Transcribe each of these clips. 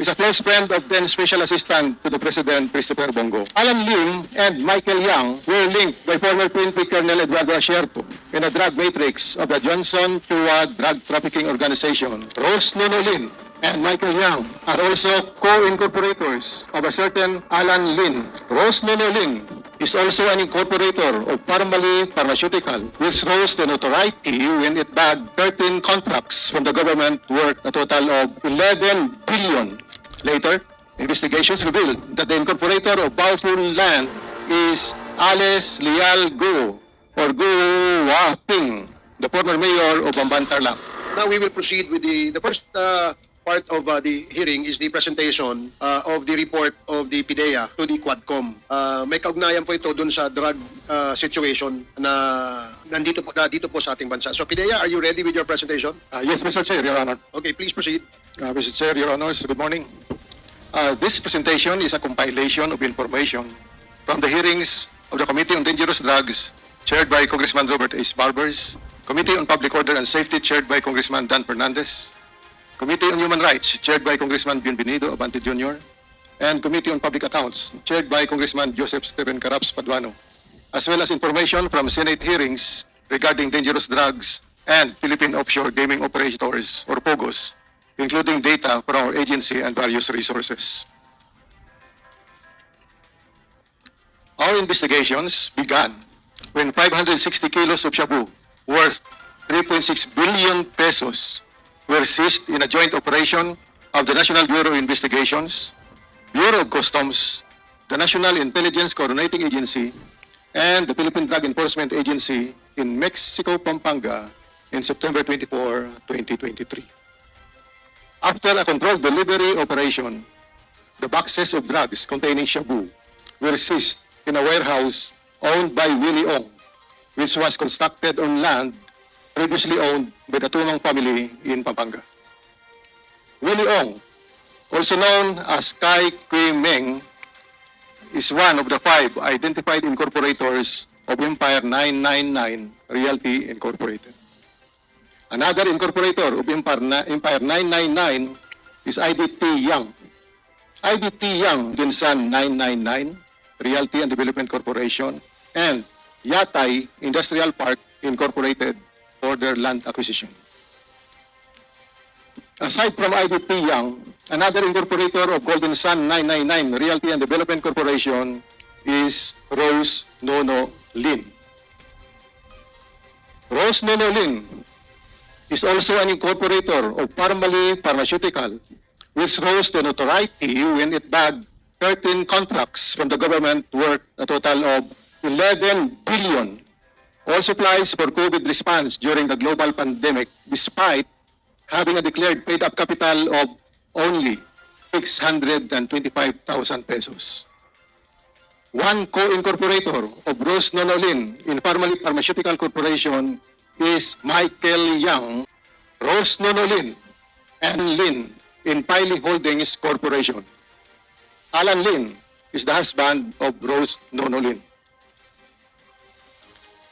is a close friend of then Special Assistant to the President, Christopher Bongo. Alan Lim and Michael Yang were linked by former PNP Colonel Eduardo Asierto in a drug matrix of the Johnson Chua drug trafficking organization. Rose Nono Lin and Michael Yang are also co-incorporators of a certain Alan Lin. Rose Nono Lin is also an incorporator of Parmalee Pharmaceutical, which rose to notoriety when it bagged 13 contracts from the government worth a total of 11 billion. Later, investigations revealed that the incorporator of Baofu Land is Alice Lial Guo, or Guo Waping, the former mayor of Bamban Tarlac. Now we will proceed with the first part of the hearing is the presentation of the report of the PIDEA to the Quadcom. May kaugnayan po ito dun sa drug situation na dito po sa ating bansa. So PIDEA, are you ready with your presentation? Yes, Mr. Chair, Your Honor. Okay, please proceed. Mr. Chair, Your Honors, good morning. This presentation is a compilation of information from the hearings of the Committee on Dangerous Drugs, chaired by Congressman Robert H. Barbers, Committee on Public Order and Safety, chaired by Congressman Dan Fernandez, Committee on Human Rights, chaired by Congressman Bienvenido Abante Jr., and Committee on Public Accounts, chaired by Congressman Joseph Stephen Caraps Paduano, as well as information from Senate hearings regarding dangerous drugs and Philippine offshore gaming operators, or POGOs, including data from our agency and various resources. Our investigations began when 560 kilos of shabu worth 3.6 billion pesos were seized in a joint operation of the National Bureau of Investigations, Bureau of Customs, the National Intelligence Coordinating Agency, and the Philippine Drug Enforcement Agency in Mexico, Pampanga, in September 24, 2023. After a controlled delivery operation, the boxes of drugs containing shabu were seized in a warehouse owned by Willie Ong, which was constructed on land previously owned by the Tumang family in Pampanga. Willie Ong, also known as Kai Kui Meng, is one of the 5 identified incorporators of Empire 999 Realty Incorporated. Another incorporator of Empire 999 is IDT Yang. IDT Yang Dinsan 999 Realty and Development Corporation and Yatay Industrial Park Incorporated for their land acquisition. Aside from IDT Yang, another incorporator of Golden Sun 999 Realty and Development Corporation is Rose Nono Lin. Rose Nono Lin is also an incorporator of Parmalee Pharmaceutical, which rose to notoriety when it bagged 13 contracts from the government worth a total of 11 billion, all supplies for COVID response during the global pandemic, despite having a declared paid-up capital of only 625,000 pesos. One co-incorporator of Rose Nono Lin in Parmalee Pharmaceutical Corporation is Michael Yang, Rose Nono Lin, and Lin in Piley Holdings Corporation. Alan Lin is the husband of Rose Nono Lin.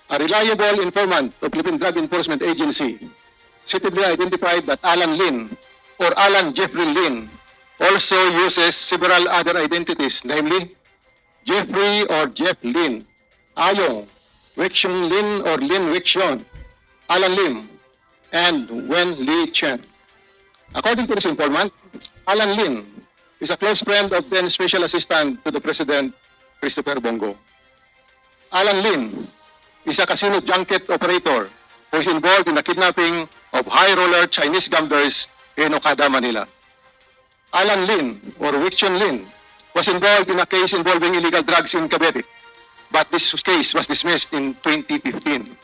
A reliable informant of Philippine Drug Enforcement Agency suitably identified that Alan Lin, or Alan Jeffrey Lin, also uses several other identities, namely Jeffrey or Jeff Lin, Ayong, Wixion Lin or Lin Wixion, Alan Lim, and Wen Li Chen. According to this informant, Alan Lin is a close friend of then Special Assistant to the President, Christopher Bongo. Alan Lin is a casino junket operator who is involved in the kidnapping of high-roller Chinese gamblers in Okada, Manila. Alan Lin, or Wixion Lin, was involved in a case involving illegal drugs in Cavite, but this case was dismissed in 2015.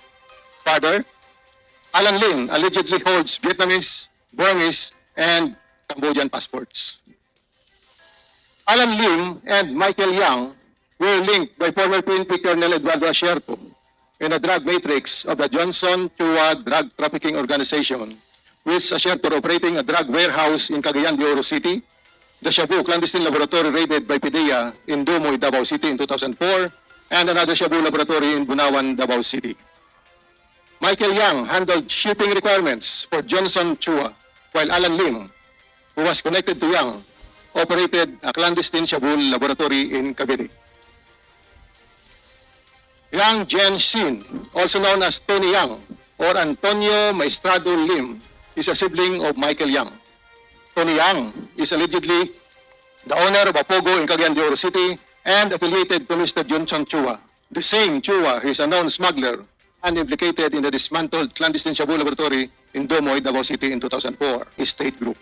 Further, Alan Lin allegedly holds Vietnamese, Burmese, and Cambodian passports. Alan Lim and Michael Yang were linked by former PNP Colonel Eduardo Asierto in a drug matrix of the Johnson Chua drug trafficking organization, which Asierto operating a drug warehouse in Cagayan de Oro City, the Shabu clandestine laboratory raided by PIDEA in Dumoy, Davao City in 2004, and another Shabu laboratory in Bunawan, Davao City. Michael Yang handled shipping requirements for Johnson Chua, while Alan Lim, who was connected to Yang, operated a clandestine Shabu laboratory in Cavite. Yang Jianxin, also known as Tony Yang or Antonio Maestrado Lim, is a sibling of Michael Yang. Tony Yang is allegedly the owner of a Pogo in Cagayan de Oro City and affiliated to Mr. Junson Chua. The same Chua is a known smuggler and implicated in the dismantled clandestine Shabu laboratory in Domoy, Davao City in 2004, his state group.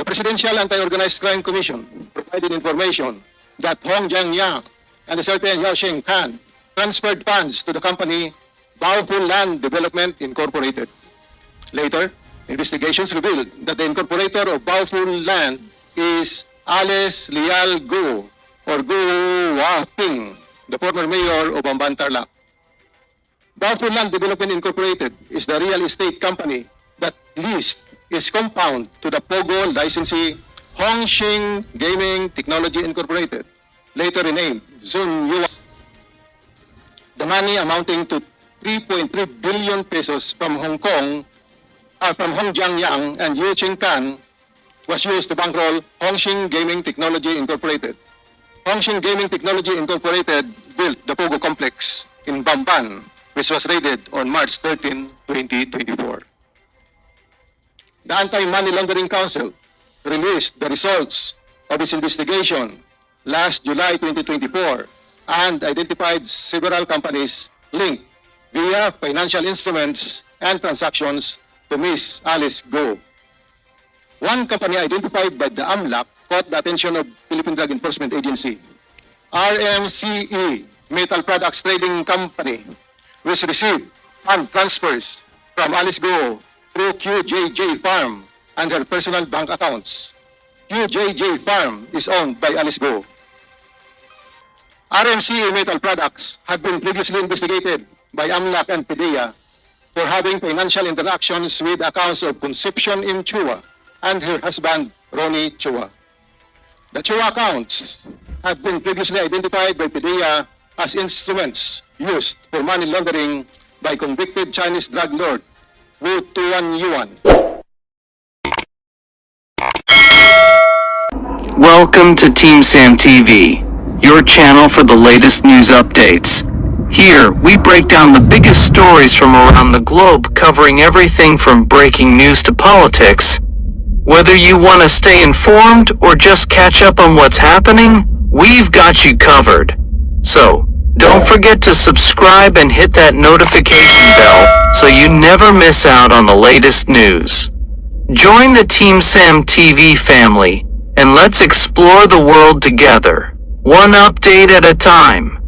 The Presidential Anti-Organized Crime Commission provided information that Hong Jiangyang and a certain Yao Sheng Kan transferred funds to the company Baoful Land Development Incorporated. Later, investigations revealed that the incorporator of Baoful Land is Alice Lial Guo or Guo Waping, the former mayor of Bamban Tarlac. Baoful Land Development Incorporated is the real estate company that leased its compound to the Pogo licensee Hongxing Gaming Technology Incorporated, later renamed Zun Yuan. The money amounting to 3.3 billion pesos from Hong Kong, from Hong Jiangyang and Yu Cheng Kan was used to bankroll Hongxing Gaming Technology Incorporated. Hongxing Gaming Technology Incorporated built the Pogo complex in Bamban, which was raided on March 13, 2024. The Anti-Money Laundering Council released the results of its investigation last July 2024 and identified several companies linked via financial instruments and transactions to Ms. Alice Go. One company identified by the AMLAC caught the attention of Philippine Drug Enforcement Agency, RMCE Metal Products Trading Company, which received fund transfers from Alice Go through QJJ Farm and her personal bank accounts. QJJ Farm is owned by Alice Go. RMCE Metal Products had been previously investigated by AMLAC and PDEA for having financial interactions with accounts of Concepcion in Chua and her husband, Ronnie Chua. The Chua accounts have been previously identified by PDEA as instruments used for money laundering by convicted Chinese drug lord Wu Tuan Yuan. Welcome to TeamSam TV, your channel for the latest news updates. Here, we break down the biggest stories from around the globe, covering everything from breaking news to politics. Whether you want to stay informed or just catch up on what's happening, we've got you covered. So, don't forget to subscribe and hit that notification bell so you never miss out on the latest news. Join the TeamSam TV family and let's explore the world together, one update at a time.